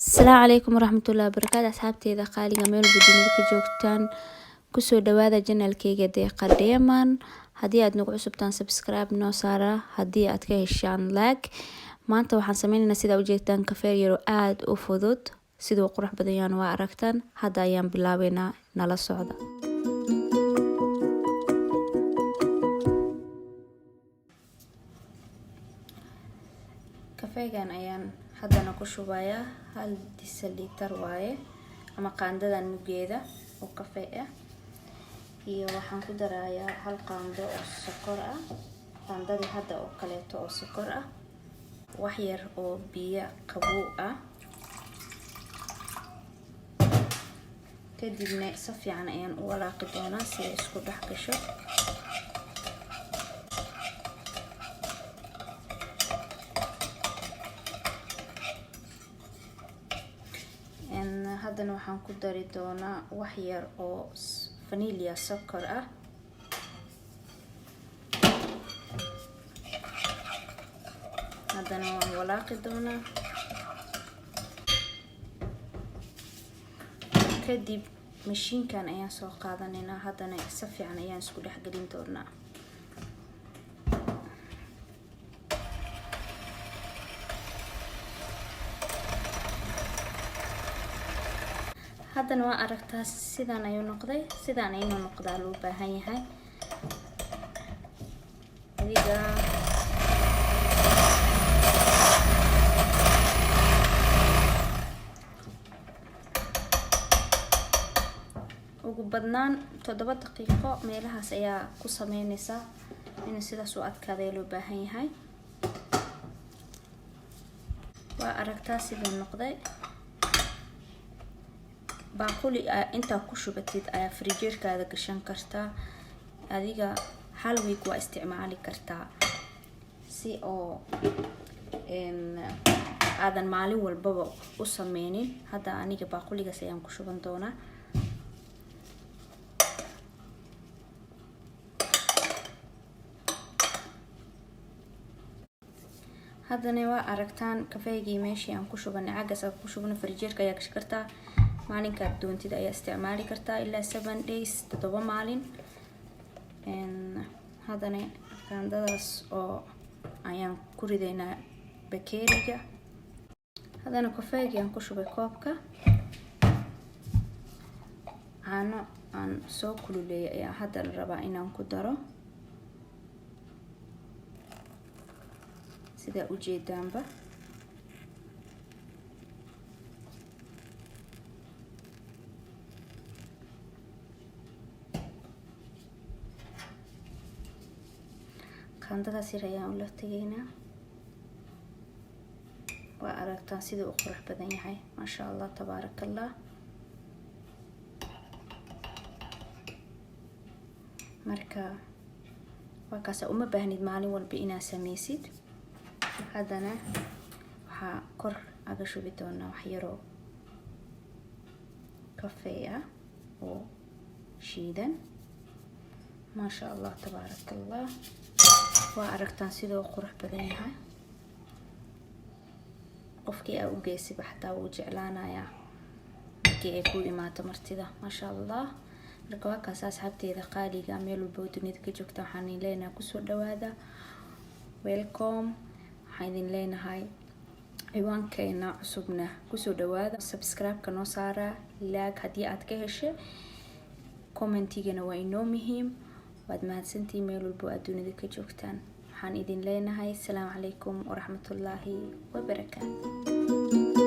السلام عليكم ورحمة الله وبركاته أصحابتي إذا قالي جميل بدون جوجتان كسو دواذا جنال كيجا ديقا ديمان هدي أد نقع سبتان سبسكرايب نو سارة هدي أد كهشان لاك ما أنت وحن سمينا سيدا وجيتان كفير يرو آد وفضود سيدو قروح بديان واركتان هدا أيام بلاوينا نالا سعودة كفيجان أيام haddana ku shubaya hal deciliter waaye ama qaandadan mugeeda oo kafee ah iyo waxaan ku darayaa hal qaando oo sokor ah qaandada hadda oo kaleeto oo sokor ah wax yar oo biyo qabow ah kadibna si fiican ayaan u walaaqi doonaa si ay isku dhex gasho haddana waxaan ku dari doonaa wax yar oo vanilla sokor ah haddana waan walaaqi doonaa kadib mashiinkan ayaan soo qaadanaynaa haddana si fiican ayaan isku dhex gelin doonaa haddana waa aragtaa sidaan ayuu noqday sidaan ayuu noqdaa loo baahan yahay adiga ugu badnaan 7 daqiiqo meelahaas ayaa ku sameynaysa in sidaas uu adkaaday loo baahan yahay waa aragtaa sidaan noqday baaquli inta ku shubatid ayaa frijeerkaada gashan kartaa adiga hal week waa isticmaali kartaa si oo aadan maalin walbaba u sameynin hadda aniga baaquligaas ayaan ku shuban doonaa haddana waa aragtaan kafeegii meeshii aan ku shubanay cagaas aan ku shubno frijeerka ayaa gashan kartaa maalinka doontida ayaa isticmaali kartaa ilaa 7 days 7 maalin haddana qaandadaas oo ayaan ku ridaynaa bakeeriga haddana kafeega aan ku shubay koobka caano aan soo kululeeyay ayaa haddana rabaa inaan ku daro sida ujeedaanba qaandadaas yar ayaan ula tegaynaa waa aragtaan sida uu qurux badan yahay maasha allah tabaarakallah marka waa kaas uma baahnid maalin walba inaad sameysid haddana waxaa kor aga shubi doonaa wax yaroo kafee ah oo shiidan maasha allah tabaarakallah waa aragtaan sidoo qurux badan yahay qofkii aa u geesiba xataa wuu jeclaanayaa markii ay ku imaato martida maasha allah marka waa kaas asxaabteeda qaaliga meel walba dunida ka joogta waxaan idin leenahay kusoo dhawaada welcome waxaan idin leenahay ciwaankeena cusubna kusoo dhawaada subscribe-ka noo saara like haddii aad ka heshay commentigana waa inoo muhiim waad mahadsantiin meel walba aad dunida ka joogtaan waxaan idin leenahay assalaamu calaykum waraxmatullaahi wabarakaatu